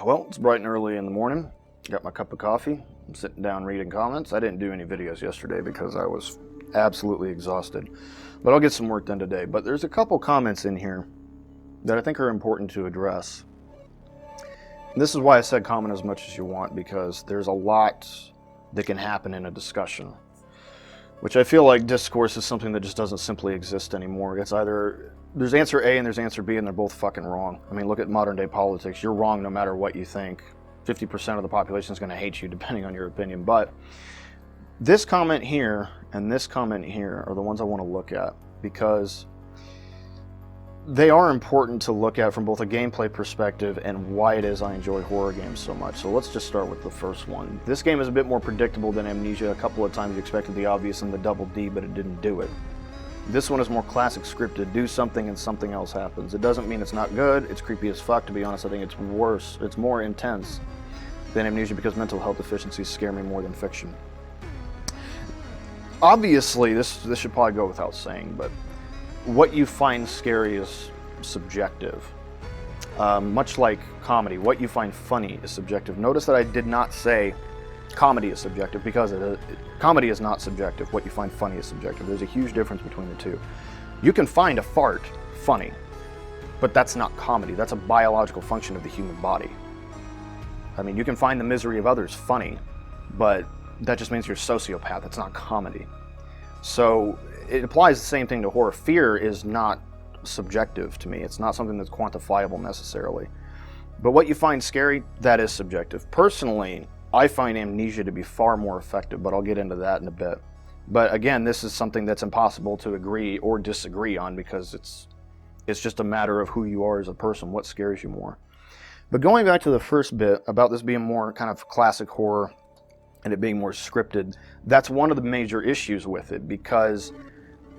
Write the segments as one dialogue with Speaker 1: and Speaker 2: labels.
Speaker 1: Well, it's bright and early in the morning. Got my cup of coffee. I'm sitting down reading comments. I didn't do any videos yesterday because I was absolutely exhausted. But I'll get some work done today. But there's a couple comments in here that I think are important to address. And this is why I said comment as much as you want, because there's a lot that can happen in a discussion. Which I feel like discourse is something that just doesn't simply exist anymore. It's either there's answer A and there's answer B, and they're both fucking wrong. I mean, look at modern day politics. You're wrong no matter what you think. 50% of the population is going to hate you depending on your opinion. But this comment here and this comment here are the ones I want to look at, because they are important to look at from both a gameplay perspective and why it is I enjoy horror games so much. So let's just start with the first one. This game is a bit more predictable than Amnesia. A couple of times you expected the obvious and the double D, but it didn't do it. This one is more classic scripted. Do something and something else happens. It doesn't mean it's not good. It's creepy as fuck, to be honest. I think it's worse. It's more intense than Amnesia because mental health deficiencies scare me more than fiction. Obviously, this should probably go without saying, but what you find scary is subjective. Much like comedy, what you find funny is subjective. Notice that I did not say comedy is subjective, because comedy is not subjective. What you find funny is subjective. There's a huge difference between the two. You can find a fart funny, but that's not comedy. That's a biological function of the human body. I mean, you can find the misery of others funny, but that just means you're a sociopath. It's not comedy. So it applies the same thing to horror. Fear is not subjective to me. It's not something that's quantifiable necessarily. But what you find scary, that is subjective. Personally, I find Amnesia to be far more effective, but I'll get into that in a bit. But again, this is something that's impossible to agree or disagree on, because it's just a matter of who you are as a person, what scares you more. But going back to the first bit about this being more kind of classic horror and it being more scripted, that's one of the major issues with it, because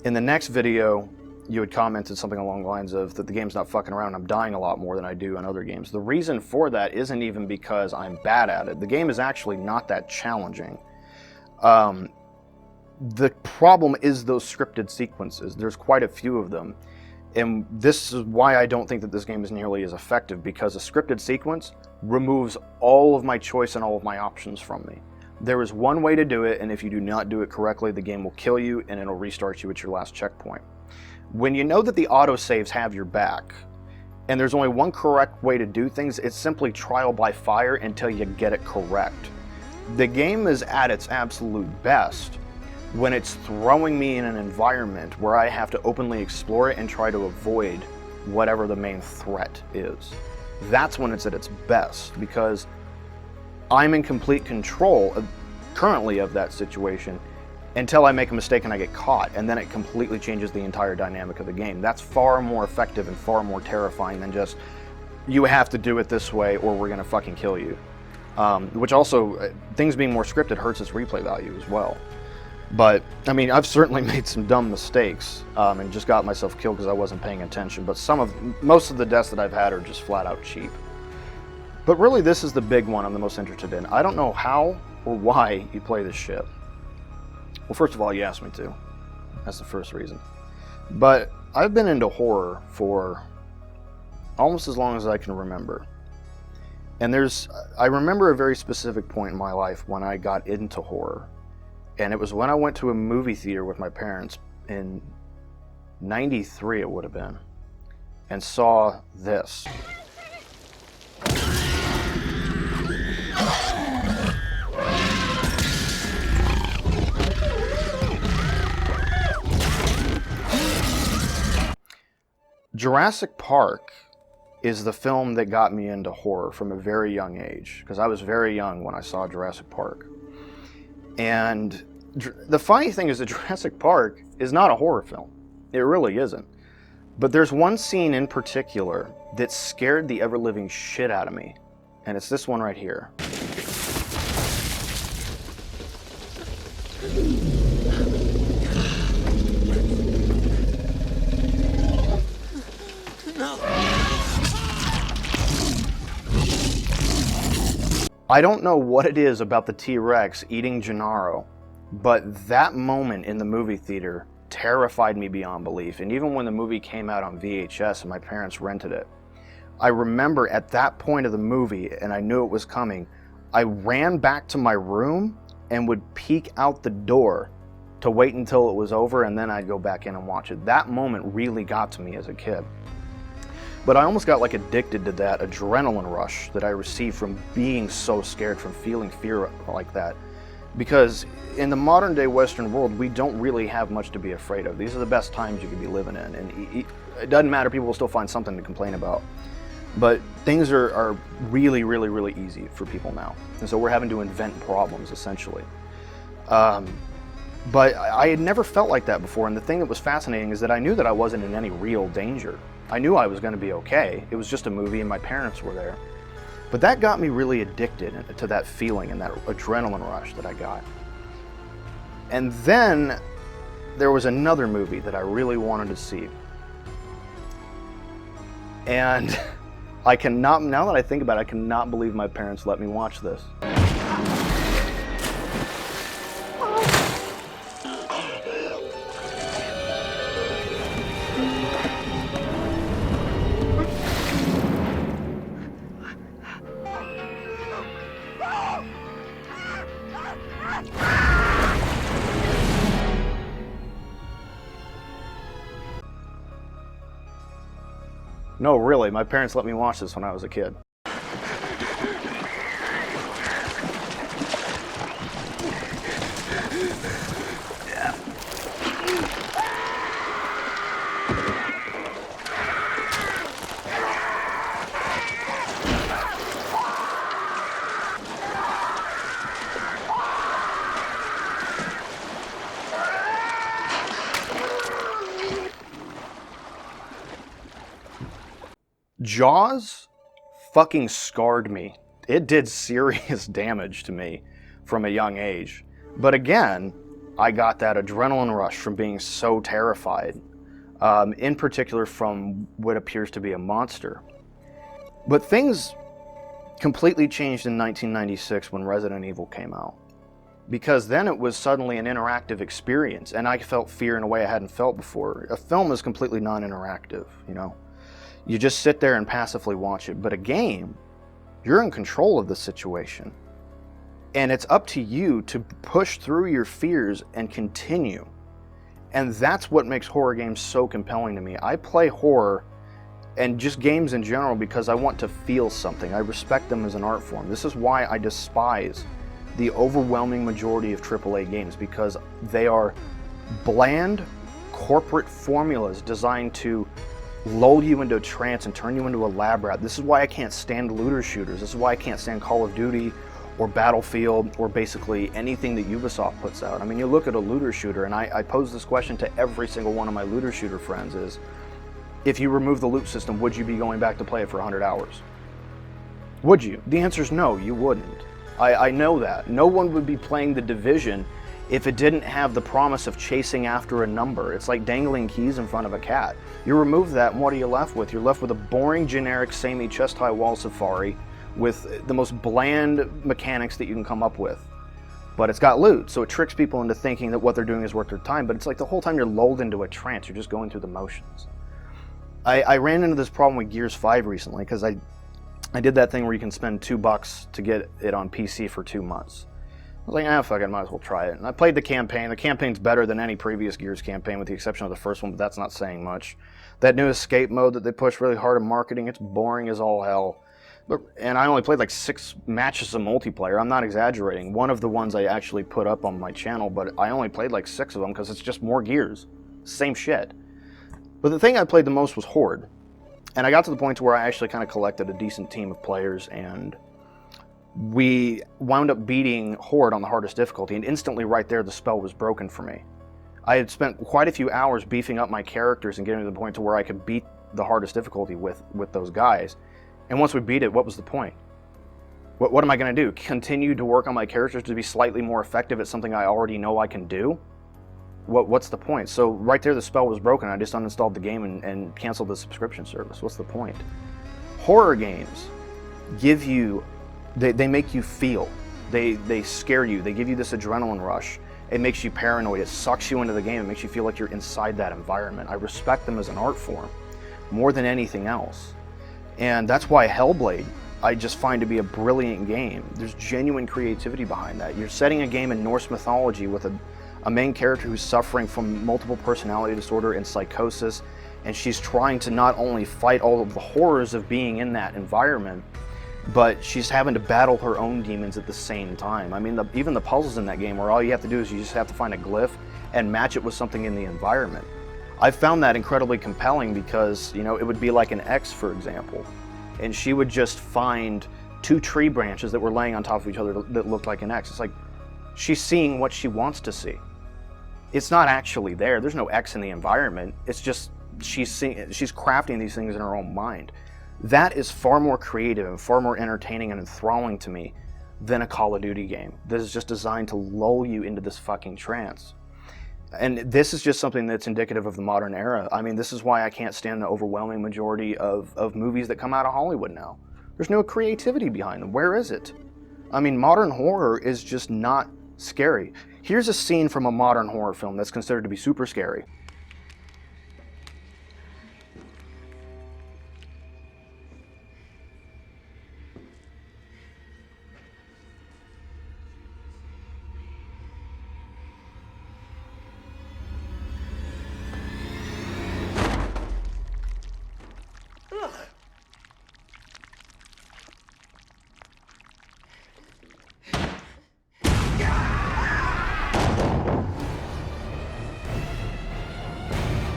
Speaker 1: in the next video, you had commented something along the lines of that the game's not fucking around, I'm dying a lot more than I do in other games. The reason for that isn't even because I'm bad at it. The game is actually not that challenging. The problem is those scripted sequences. There's quite a few of them. And this is why I don't think that this game is nearly as effective, because a scripted sequence removes all of my choice and all of my options from me. There is one way to do it, and if you do not do it correctly, the game will kill you and it'll restart you at your last checkpoint. When you know that the autosaves have your back, and there's only one correct way to do things, it's simply trial by fire until you get it correct. The game is at its absolute best when it's throwing me in an environment where I have to openly explore it and try to avoid whatever the main threat is. That's when it's at its best, because I'm in complete control currently of that situation until I make a mistake and I get caught, and then it completely changes the entire dynamic of the game. That's far more effective and far more terrifying than just, you have to do it this way or we're gonna fucking kill you. Which also, things being more scripted hurts its replay value as well. But, I mean, I've certainly made some dumb mistakes and just got myself killed because I wasn't paying attention, but most of the deaths that I've had are just flat out cheap. But really, this is the big one I'm the most interested in. I don't know how or why you play this shit. Well, first of all, you asked me to. That's the first reason. But I've been into horror for almost as long as I can remember. And I remember a very specific point in my life when I got into horror. And it was when I went to a movie theater with my parents in '93, it would have been, and saw this. Jurassic Park is the film that got me into horror from a very young age, because I was very young when I saw Jurassic Park. And the funny thing is that Jurassic Park is not a horror film. It really isn't. But there's one scene in particular that scared the ever-living shit out of me, and it's this one right here. I don't know what it is about the T-Rex eating Gennaro, but that moment in the movie theater terrified me beyond belief. And even when the movie came out on VHS and my parents rented it, I remember at that point of the movie, and I knew it was coming, I ran back to my room and would peek out the door to wait until it was over, and then I'd go back in and watch it. That moment really got to me as a kid. But I almost got like addicted to that adrenaline rush that I received from being so scared, from feeling fear like that. Because in the modern day Western world, we don't really have much to be afraid of. These are the best times you could be living in, and it doesn't matter, people will still find something to complain about. But things are really, really, really easy for people now. And so we're having to invent problems, essentially. But I had never felt like that before, and the thing that was fascinating is that I knew that I wasn't in any real danger. I knew I was going to be okay. It was just a movie and my parents were there. But that got me really addicted to that feeling and that adrenaline rush that I got. And then there was another movie that I really wanted to see. And I cannot, now that I think about it, I cannot believe my parents let me watch this. No, really, my parents let me watch this when I was a kid. Jaws fucking scarred me. It did serious damage to me from a young age. But again, I got that adrenaline rush from being so terrified, in particular from what appears to be a monster. But things completely changed in 1996 when Resident Evil came out. Because then it was suddenly an interactive experience, and I felt fear in a way I hadn't felt before. A film is completely non-interactive, you know? You just sit there and passively watch it. But a game, you're in control of the situation. And it's up to you to push through your fears and continue. And that's what makes horror games so compelling to me. I play horror and just games in general because I want to feel something. I respect them as an art form. This is why I despise the overwhelming majority of AAA games, because they are bland corporate formulas designed to lull you into a trance and turn you into a lab rat. This is why I can't stand looter shooters. This is why I can't stand Call of Duty or Battlefield or basically anything that Ubisoft puts out. I mean, you look at a looter shooter, and I pose this question to every single one of my looter shooter friends is, if you remove the loot system, would you be going back to play it for 100 hours? Would you? The answer is no, you wouldn't. I know that. No one would be playing The Division if it didn't have the promise of chasing after a number. It's like dangling keys in front of a cat. You remove that, and what are you left with? You're left with a boring, generic, samey, chest-high wall safari with the most bland mechanics that you can come up with. But it's got loot, so it tricks people into thinking that what they're doing is worth their time, but it's like the whole time you're lulled into a trance. You're just going through the motions. I ran into this problem with Gears 5 recently, because I did that thing where you can spend $2 to get it on PC for 2 months. I was like, fuck it, I might as well try it. And I played the campaign. The campaign's better than any previous Gears campaign, with the exception of the first one, but that's not saying much. That new escape mode that they push really hard in marketing, it's boring as all hell. And I only played like 6 matches of multiplayer. I'm not exaggerating. One of the ones I actually put up on my channel, but I only played like 6 of them because it's just more Gears. Same shit. But the thing I played the most was Horde. And I got to the point where I actually kind of collected a decent team of players, and we wound up beating Horde on the hardest difficulty, and instantly right there the spell was broken for me. I had spent quite a few hours beefing up my characters and getting to the point to where I could beat the hardest difficulty with those guys. And once we beat it, what was the point? What am I going to do? Continue to work on my characters to be slightly more effective at something I already know I can do? What's the point? So right there the spell was broken. I just uninstalled the game and canceled the subscription service. What's the point? Horror games give you, they make you feel. They scare you. They give you this adrenaline rush. It makes you paranoid. It sucks you into the game. It makes you feel like you're inside that environment. I respect them as an art form more than anything else. And that's why Hellblade, I just find to be a brilliant game. There's genuine creativity behind that. You're setting a game in Norse mythology with a main character who's suffering from multiple personality disorder and psychosis, and she's trying to not only fight all of the horrors of being in that environment, but she's having to battle her own demons at the same time. I mean, even the puzzles in that game where all you have to do is you just have to find a glyph and match it with something in the environment. I found that incredibly compelling because, you know, it would be like an X, for example, and she would just find 2 tree branches that were laying on top of each other that looked like an X. It's like she's seeing what she wants to see. It's not actually there. There's no X in the environment. It's just she's crafting these things in her own mind. That is far more creative and far more entertaining and enthralling to me than a Call of Duty game that is just designed to lull you into this fucking trance. And this is just something that's indicative of the modern era. I mean, this is why I can't stand the overwhelming majority of movies that come out of Hollywood now. There's no creativity behind them. Where is it? I mean, modern horror is just not scary. Here's a scene from a modern horror film that's considered to be super scary.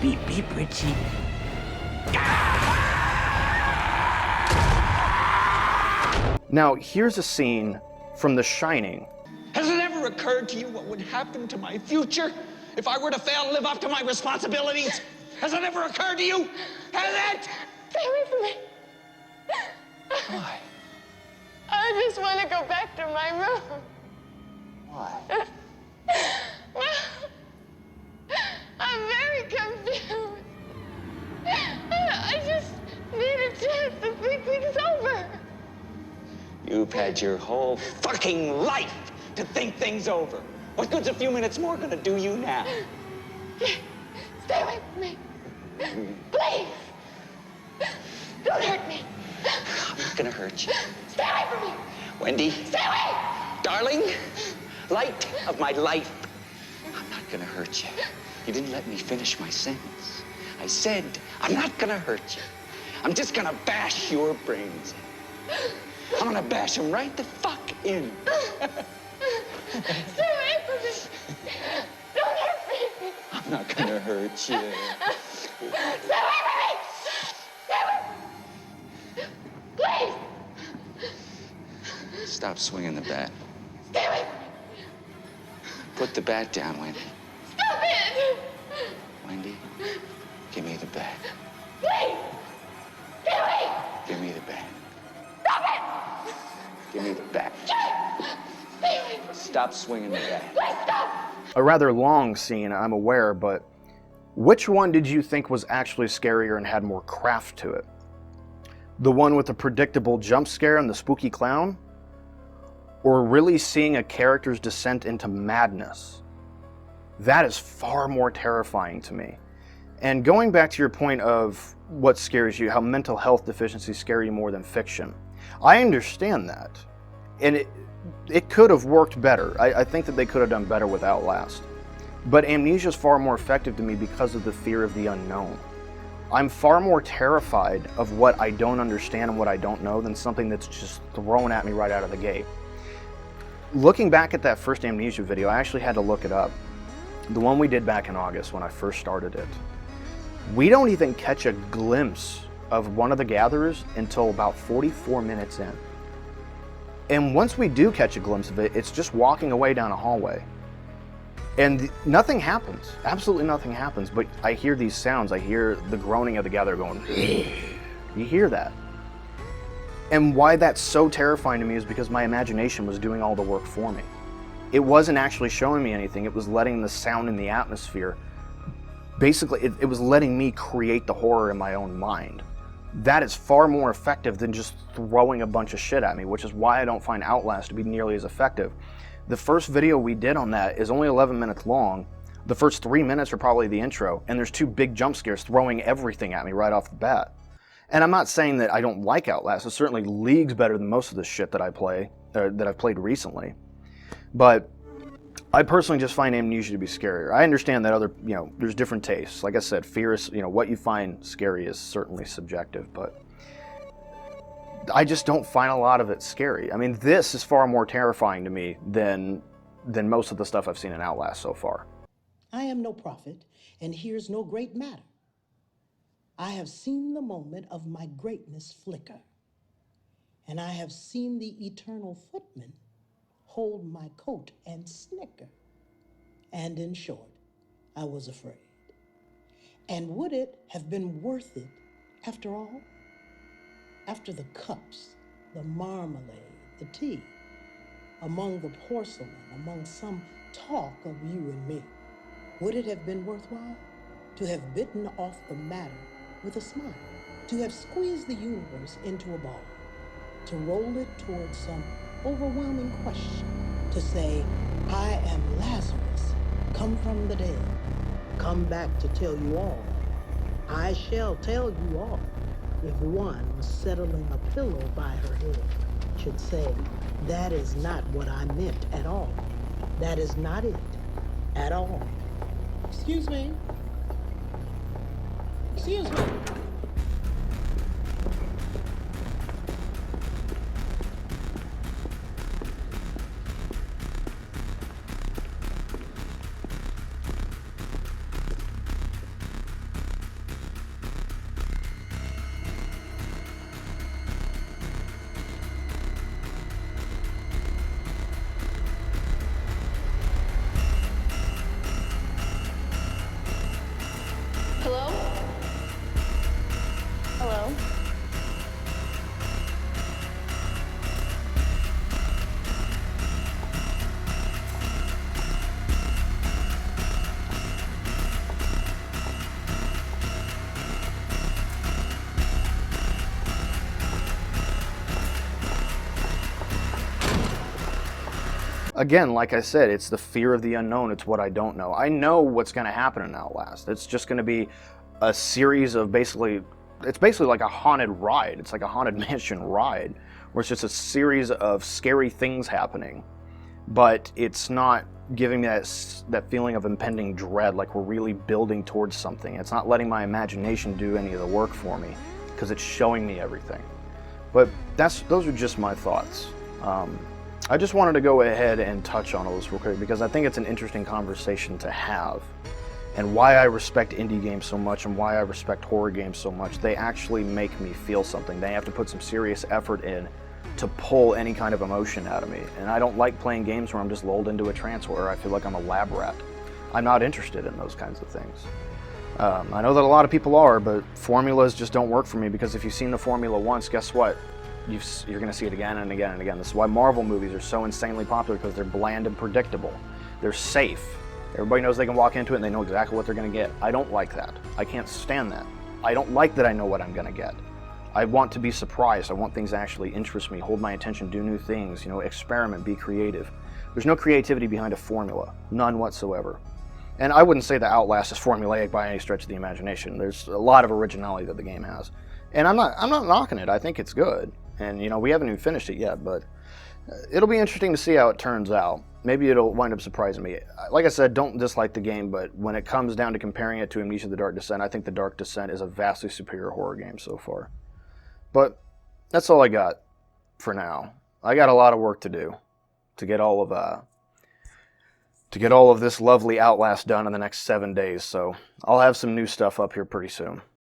Speaker 2: Beep, beep, Richie.
Speaker 1: Now, here's a scene from The Shining.
Speaker 3: Has it ever occurred to you what would happen to my future if I were to fail to live up to my responsibilities? Has it ever occurred to you? Has it?
Speaker 4: Stay away from me.
Speaker 3: Why?
Speaker 4: I just want to go back to my room.
Speaker 3: Why?
Speaker 4: I'm very confused. I just need a chance to think things over.
Speaker 3: You've had your whole fucking life to think things over. What good's a few minutes more gonna do you now?
Speaker 4: Stay away from me. Please. Don't hurt me.
Speaker 3: I'm not gonna hurt you.
Speaker 4: Stay away from me.
Speaker 3: Wendy,
Speaker 4: Stay away.
Speaker 3: darling, light of my life. I'm not gonna hurt you. You didn't let me finish my sentence. I said, I'm not gonna hurt you. I'm just gonna bash your brains in. I'm gonna bash them right the fuck in.
Speaker 4: Stay away from me. Don't hurt me.
Speaker 3: I'm not gonna hurt you.
Speaker 4: Stay away from me. Stay away. Please.
Speaker 3: Stop swinging the bat.
Speaker 4: Stay away from me.
Speaker 3: Put the bat down, Wendy.
Speaker 4: Stop it.
Speaker 3: Wendy, give me the bat.
Speaker 4: Please. Stay away.
Speaker 3: Give me the bat.
Speaker 4: Stop it.
Speaker 3: Give me the bat.
Speaker 4: Stay away from me.
Speaker 3: Stop swinging the bat.
Speaker 4: Please stop.
Speaker 1: A rather long scene, I'm aware, but which one did you think was actually scarier and had more craft to it? The one with the predictable jump scare and the spooky clown? Or really seeing a character's descent into madness? That is far more terrifying to me. And going back to your point of what scares you, how mental health deficiencies scare you more than fiction, I understand that. And it could have worked better. I think that they could have done better with Outlast. But Amnesia is far more effective to me because of the fear of the unknown. I'm far more terrified of what I don't understand and what I don't know than something that's just thrown at me right out of the gate. Looking back at that first Amnesia video, I actually had to look it up. The one we did back in August when I first started it. We don't even catch a glimpse of one of the gatherers until about 44 minutes in. And once we do catch a glimpse of it, it's just walking away down a hallway. And nothing happens. Absolutely nothing happens. But I hear these sounds. I hear the groaning of the gatherer going, you hear that. And why that's so terrifying to me is because my imagination was doing all the work for me. It wasn't actually showing me anything. It was letting the sound in the atmosphere. Basically, it was letting me create the horror in my own mind. That is far more effective than just throwing a bunch of shit at me, which is why I don't find Outlast to be nearly as effective. The first video we did on that is only 11 minutes long. The first 3 minutes are probably the intro, and there's 2 big jump scares throwing everything at me right off the bat. And I'm not saying that I don't like Outlast. It's certainly leagues better than most of the shit that I play, that I've played recently. But I personally just find Amnesia to be scarier. I understand that there's different tastes. Like I said, fear is, what you find scary is certainly subjective, but I just don't find a lot of it scary. I mean, this is far more terrifying to me than most of the stuff I've seen in Outlast so far.
Speaker 5: I am no prophet, and here's no great matter. I have seen the moment of my greatness flicker, and I have seen the eternal footman hold my coat and snicker. And in short, I was afraid. And would it have been worth it after all? After the cups, the marmalade, the tea, among the porcelain, among some talk of you and me, would it have been worthwhile to have bitten off the matter with a smile, to have squeezed the universe into a ball, to roll it towards some overwhelming question, to say, I am Lazarus, come from the dead, come back to tell you all. I shall tell you all. If one settling a pillow by her head should say, that is not what I meant at all. That is not it at all. Excuse me. Excuse me.
Speaker 4: Hello? Hello?
Speaker 1: Again, like I said, it's the fear of the unknown. It's what I don't know. I know what's going to happen in Outlast. It's just going to be a series of it's basically like a haunted ride. It's like a haunted mansion ride, where it's just a series of scary things happening. But it's not giving me that feeling of impending dread, like we're really building towards something. It's not letting my imagination do any of the work for me, because it's showing me everything. But those are just my thoughts. I just wanted to go ahead and touch on all this real quick because I think it's an interesting conversation to have, and why I respect indie games so much and why I respect horror games so much. They actually make me feel something. They have to put some serious effort in to pull any kind of emotion out of me, and I don't like playing games where I'm just lulled into a trance where I feel like I'm a lab rat. I'm not interested in those kinds of things. I know that a lot of people are, but formulas just don't work for me, because if you've seen the formula once, guess what? You're going to see it again and again and again. This is why Marvel movies are so insanely popular, because they're bland and predictable. They're safe. Everybody knows they can walk into it and they know exactly what they're going to get. I don't like that. I can't stand that. I don't like that I know what I'm going to get. I want to be surprised. I want things to actually interest me, hold my attention, do new things, experiment, be creative. There's no creativity behind a formula. None whatsoever. And I wouldn't say that Outlast is formulaic by any stretch of the imagination. There's a lot of originality that the game has. And I'm not knocking it. I think it's good. And, we haven't even finished it yet, but it'll be interesting to see how it turns out. Maybe it'll wind up surprising me. Like I said, don't dislike the game, but when it comes down to comparing it to Amnesia: The Dark Descent, I think The Dark Descent is a vastly superior horror game so far. But that's all I got for now. I got a lot of work to do to get all of this lovely Outlast done in the next 7 days, so I'll have some new stuff up here pretty soon.